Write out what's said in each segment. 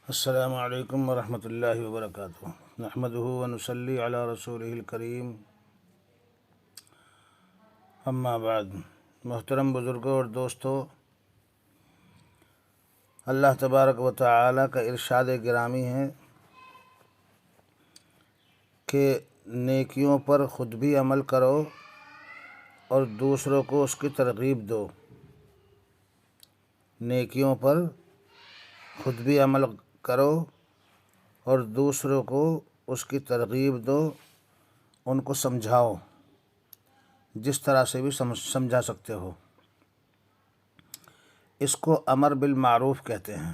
السلام علیکم ورحمۃ اللہ وبرکاتہ۔ نحمدہ ونصلی علی رسولہ الکریم، اما بعد۔ محترم بزرگوں اور دوستو، اللہ تبارک و تعالی کا ارشاد گرامی ہے کہ نیکیوں پر خود بھی عمل کرو اور دوسروں کو اس کی ترغیب دو۔ نیکیوں پر خود بھی عمل کرو اور دوسروں کو اس کی ترغیب دو، ان کو سمجھاؤ جس طرح سے بھی سمجھا سکتے ہو۔ اس کو امر بالمعروف کہتے ہیں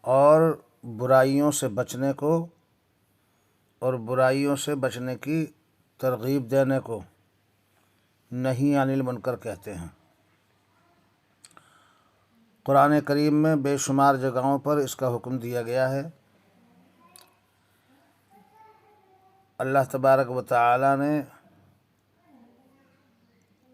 اور برائیوں سے بچنے کو اور برائیوں سے بچنے کی ترغیب دینے کو نہی عن المنکر کہتے ہیں۔ قرآن کریم میں بے شمار جگہوں پر اس کا حکم دیا گیا ہے۔ اللہ تبارک و تعالی نے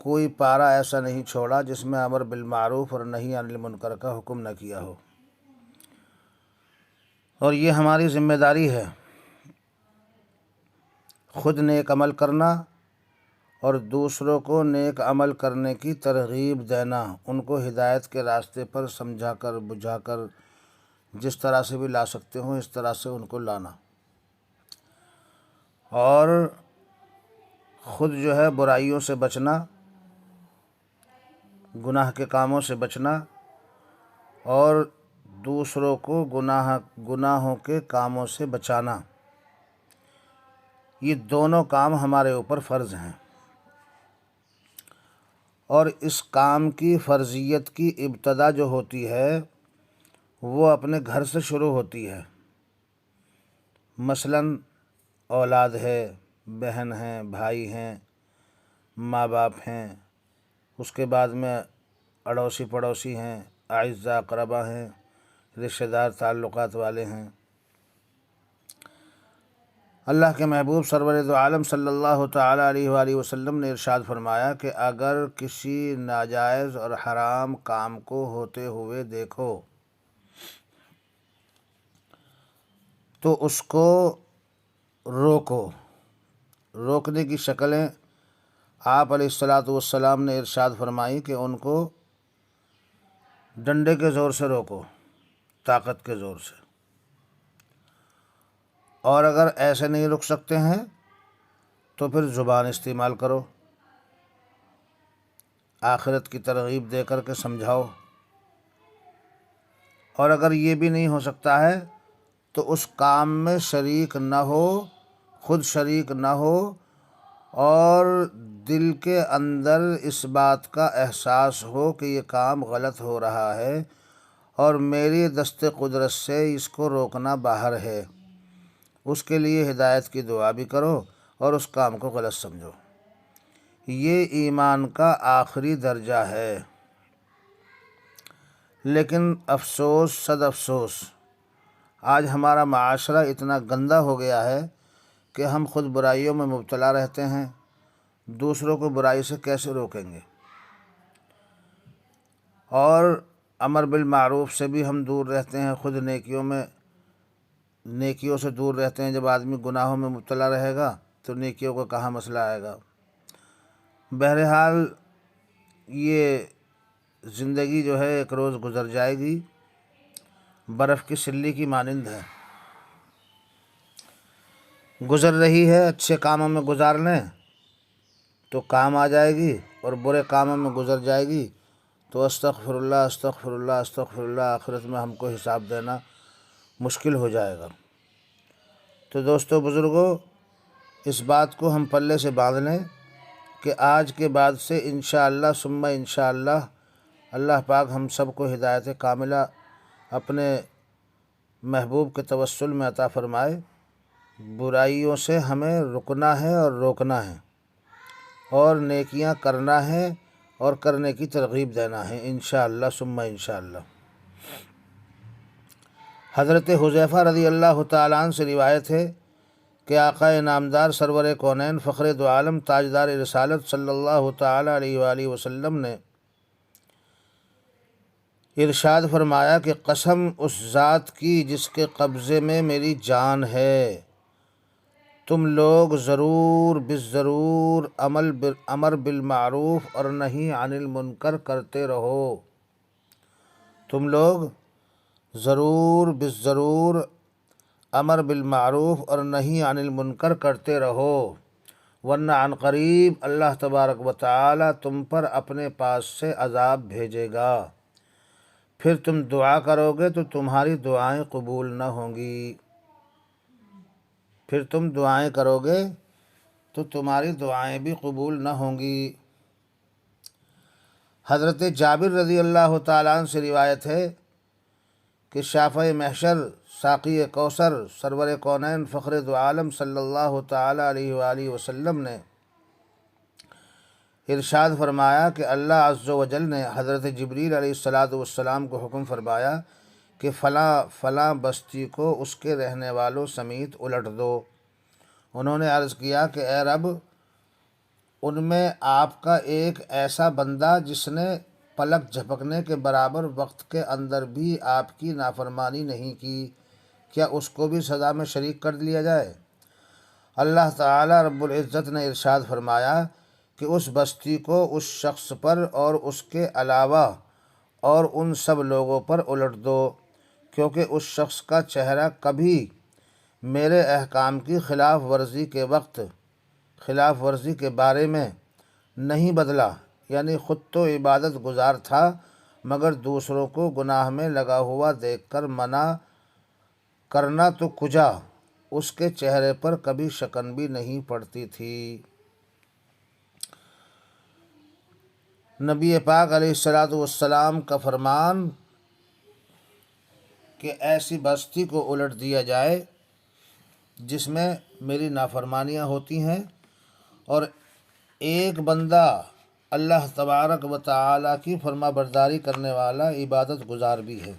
کوئی پارہ ایسا نہیں چھوڑا جس میں امر بالمعروف اور نہی عن المنکر کا حکم نہ کیا ہو، اور یہ ہماری ذمہ داری ہے، خود نیک عمل کرنا اور دوسروں کو نیک عمل کرنے کی ترغیب دینا، ان کو ہدایت کے راستے پر سمجھا کر بجھا کر جس طرح سے بھی لا سکتے ہوں اس طرح سے ان کو لانا، اور خود جو ہے برائیوں سے بچنا، گناہ کے کاموں سے بچنا، اور دوسروں کو گناہوں کے کاموں سے بچانا، یہ دونوں کام ہمارے اوپر فرض ہیں۔ اور اس کام کی فرضیت کی ابتدا جو ہوتی ہے وہ اپنے گھر سے شروع ہوتی ہے۔ مثلاً اولاد ہے، بہن ہیں، بھائی ہیں، ماں باپ ہیں، اس کے بعد میں اڑوسی پڑوسی ہیں، اعزاء اقربا ہیں، رشتہ دار تعلقات والے ہیں۔ اللہ کے محبوب سرور دو عالم صلی اللہ تعالیٰ علیہ وآلہ وسلم نے ارشاد فرمایا کہ اگر کسی ناجائز اور حرام کام کو ہوتے ہوئے دیکھو تو اس کو روکو۔ روکنے کی شکلیں آپ علیہ الصلاۃ والسلام نے ارشاد فرمائی کہ ان کو ڈنڈے کے زور سے روکو، طاقت کے زور سے، اور اگر ایسے نہیں رک سکتے ہیں تو پھر زبان استعمال کرو، آخرت کی ترغیب دے کر کے سمجھاؤ، اور اگر یہ بھی نہیں ہو سکتا ہے تو اس کام میں شریک نہ ہو، خود شریک نہ ہو، اور دل کے اندر اس بات کا احساس ہو کہ یہ کام غلط ہو رہا ہے اور میری دست قدرت سے اس کو روکنا باہر ہے، اس کے لیے ہدایت کی دعا بھی کرو اور اس کام کو غلط سمجھو۔ یہ ایمان کا آخری درجہ ہے۔ لیکن افسوس صد افسوس، آج ہمارا معاشرہ اتنا گندا ہو گیا ہے کہ ہم خود برائیوں میں مبتلا رہتے ہیں، دوسروں کو برائی سے کیسے روکیں گے؟ اور امر بالمعروف سے بھی ہم دور رہتے ہیں، خود نیکیوں سے دور رہتے ہیں۔ جب آدمی گناہوں میں مبتلا رہے گا تو نیکیوں کا کہاں مسئلہ آئے گا؟ بہرحال یہ زندگی جو ہے ایک روز گزر جائے گی، برف کی سلی کی مانند ہے، گزر رہی ہے۔ اچھے کاموں میں گزار لیں تو کام آ جائے گی، اور برے کاموں میں گزر جائے گی تو استغفر اللہ استغفر اللہ استغفر اللہ، آخرت میں ہم کو حساب دینا مشکل ہو جائے گا۔ تو دوستو بزرگوں، اس بات کو ہم پلے سے باندھ لیں کہ آج کے بعد سے انشاءاللہ ثم انشاءاللہ اللہ پاک ہم سب کو ہدایت کاملہ اپنے محبوب کے توسل میں عطا فرمائے۔ برائیوں سے ہمیں رکنا ہے اور روکنا ہے، اور نیکیاں کرنا ہے اور کرنے کی ترغیب دینا ہے انشاءاللہ ثم انشاءاللہ۔ حضرت حذیفہ رضی اللہ تعالیٰ عنہ سے روایت ہے کہ آقا نامدار سرور کونین فخر دو عالم تاجدار رسالت صلی اللہ تعالیٰ علیہ وآلہ وسلم نے ارشاد فرمایا کہ قسم اس ذات کی جس کے قبضے میں میری جان ہے، تم لوگ ضرور بالضرور امر بالمعروف اور نہی عن المنکر کرتے رہو۔ تم لوگ ضرور بالضرور امر بالمعروف اور نہی عن المنکر کرتے رہو، ورنہ عن قریب اللہ تبارک و تعالی تم پر اپنے پاس سے عذاب بھیجے گا، پھر تم دعا کرو گے تو تمہاری دعائیں قبول نہ ہوں گی، پھر تم دعائیں کرو گے تو تمہاری دعائیں بھی قبول نہ ہوں گی۔ حضرت جابر رضی اللہ تعالیٰ عنہ سے روایت ہے کہ شافع محشر، ساقی کوثر، سرور کونین، فخر دو عالم صلی اللہ تعالیٰ علیہ وآلہ وسلم نے ارشاد فرمایا کہ اللہ عز و جل نے حضرت جبریل علیہ السلام کو حکم فرمایا کہ فلاں فلاں بستی کو اس کے رہنے والوں سمیت الٹ دو۔ انہوں نے عرض کیا کہ اے رب، ان میں آپ کا ایک ایسا بندہ جس نے پلک جھپکنے کے برابر وقت کے اندر بھی آپ کی نافرمانی نہیں کی، کیا اس کو بھی سزا میں شریک کر لیا جائے؟ اللہ تعالیٰ رب العزت نے ارشاد فرمایا کہ اس بستی کو اس شخص پر اور اس کے علاوہ اور ان سب لوگوں پر الٹ دو، کیونکہ اس شخص کا چہرہ کبھی میرے احکام کی خلاف ورزی کے بارے میں نہیں بدلا، یعنی خود تو عبادت گزار تھا مگر دوسروں کو گناہ میں لگا ہوا دیکھ کر منع کرنا تو کجا، اس کے چہرے پر کبھی شکن بھی نہیں پڑتی تھی۔ نبی پاک علیہ السلام کا فرمان کہ ایسی بستی کو الٹ دیا جائے جس میں میری نافرمانیاں ہوتی ہیں اور ایک بندہ اللہ تبارک و تعالیٰ کی فرما برداری کرنے والا عبادت گزار بھی ہے۔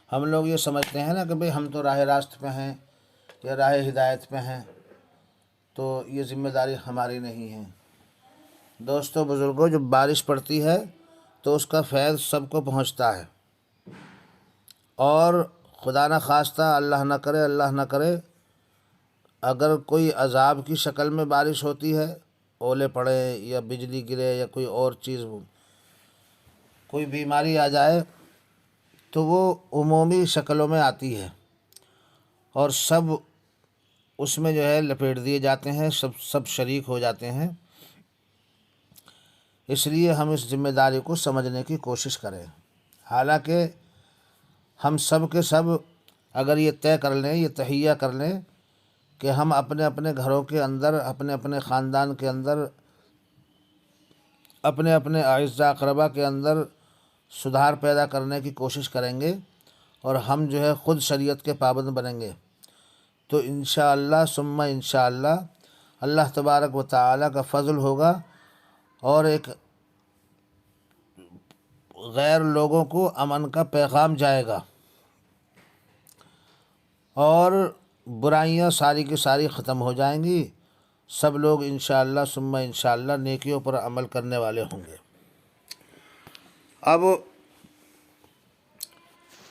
ہم لوگ یہ سمجھتے ہیں نا کہ بھئی ہم تو راہ راست پہ ہیں یا راہ ہدایت پہ ہیں، تو یہ ذمہ داری ہماری نہیں ہے۔ دوستو بزرگوں، جب بارش پڑتی ہے تو اس کا فیض سب کو پہنچتا ہے، اور خدا نہ خواستہ اللہ نہ کرے اگر کوئی عذاب کی شکل میں بارش ہوتی ہے، اولے پڑیں یا بجلی گرے یا کوئی اور چیز، کوئی بیماری آ جائے، تو وہ عمومی شکلوں میں آتی ہے اور سب اس میں جو ہے لپیٹ دیے جاتے ہیں، سب شریک ہو جاتے ہیں۔ اس لیے ہم اس ذمہ داری کو سمجھنے کی کوشش کریں، حالانکہ ہم سب کے سب اگر یہ طے کر لیں، یہ تہیہ کر لیں کہ ہم اپنے اپنے گھروں کے اندر، اپنے اپنے خاندان کے اندر، اپنے اپنے اعزاء اقربا کے اندر سدھار پیدا کرنے کی کوشش کریں گے اور ہم جو ہے خود شریعت کے پابند بنیں گے، تو انشاءاللہ ثم انشاءاللہ اللہ تبارک و تعالیٰ کا فضل ہوگا اور ایک غیر لوگوں کو امن کا پیغام جائے گا اور برائیاں ساری کی ساری ختم ہو جائیں گی، سب لوگ انشاءاللہ ثم انشاءاللہ نیکیوں پر عمل کرنے والے ہوں گے۔ اب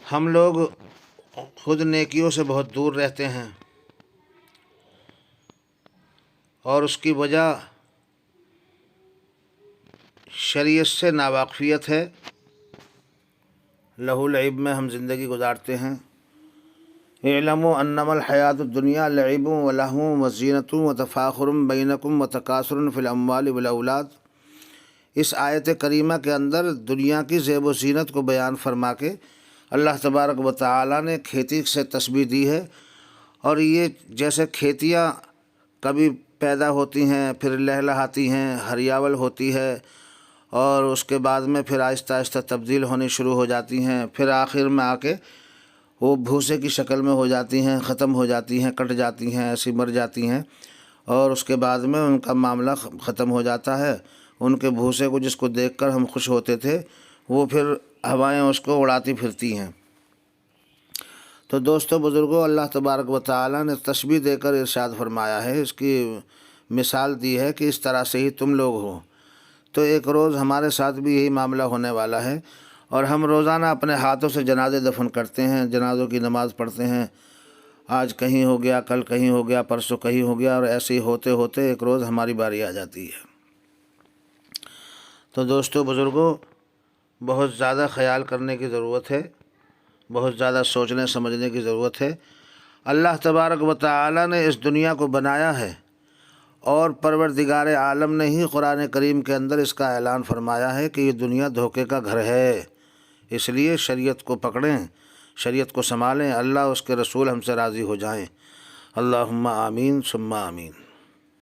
ہم لوگ خود نیکیوں سے بہت دور رہتے ہیں اور اس کی وجہ شریعت سے ناواقفیت ہے، لہو لعب میں ہم زندگی گزارتے ہیں۔ اعلموا انما الحیات الدنیا لعب ولہو وزینۃ وتفاخر بینکم وتکاثر فی الاموال والاولاد۔ اس آیت کریمہ کے اندر دنیا کی زیب و زینت کو بیان فرما کے اللہ تبارک و تعالیٰ نے کھیتی سے تشبیہ دی ہے، اور یہ جیسے کھیتیاں کبھی پیدا ہوتی ہیں، پھر لہلہاتی ہیں، ہریاول ہوتی ہے، اور اس کے بعد میں پھر آہستہ آہستہ تبدیل ہونی شروع ہو جاتی ہیں، پھر آخر میں آ کے وہ بھوسے کی شکل میں ہو جاتی ہیں، ختم ہو جاتی ہیں، کٹ جاتی ہیں، ایسی مر جاتی ہیں، اور اس کے بعد میں ان کا معاملہ ختم ہو جاتا ہے۔ ان کے بھوسے کو جس کو دیکھ کر ہم خوش ہوتے تھے، وہ پھر ہوائیں اس کو اڑاتی پھرتی ہیں۔ تو دوستو بزرگوں، اللہ تبارک و تعالیٰ نے تشبیہ دے کر ارشاد فرمایا ہے، اس کی مثال دی ہے کہ اس طرح سے ہی تم لوگ ہو، تو ایک روز ہمارے ساتھ بھی یہی معاملہ ہونے والا ہے، اور ہم روزانہ اپنے ہاتھوں سے جنازے دفن کرتے ہیں، جنازوں کی نماز پڑھتے ہیں، آج کہیں ہو گیا، کل کہیں ہو گیا، پرسوں کہیں ہو گیا، اور ایسے ہی ہوتے ہوتے ایک روز ہماری باری آ جاتی ہے۔ تو دوستو بزرگوں، بہت زیادہ خیال کرنے کی ضرورت ہے، بہت زیادہ سوچنے سمجھنے کی ضرورت ہے۔ اللہ تبارک و تعالی نے اس دنیا کو بنایا ہے، اور پروردگار عالم نے ہی قرآن کریم کے اندر اس کا اعلان فرمایا ہے کہ یہ دنیا دھوکے کا گھر ہے، اس لیے شریعت کو پکڑیں، شریعت کو سنبھالیں، اللہ اس کے رسول ہم سے راضی ہو جائیں۔ اللہم آمین ثم آمین۔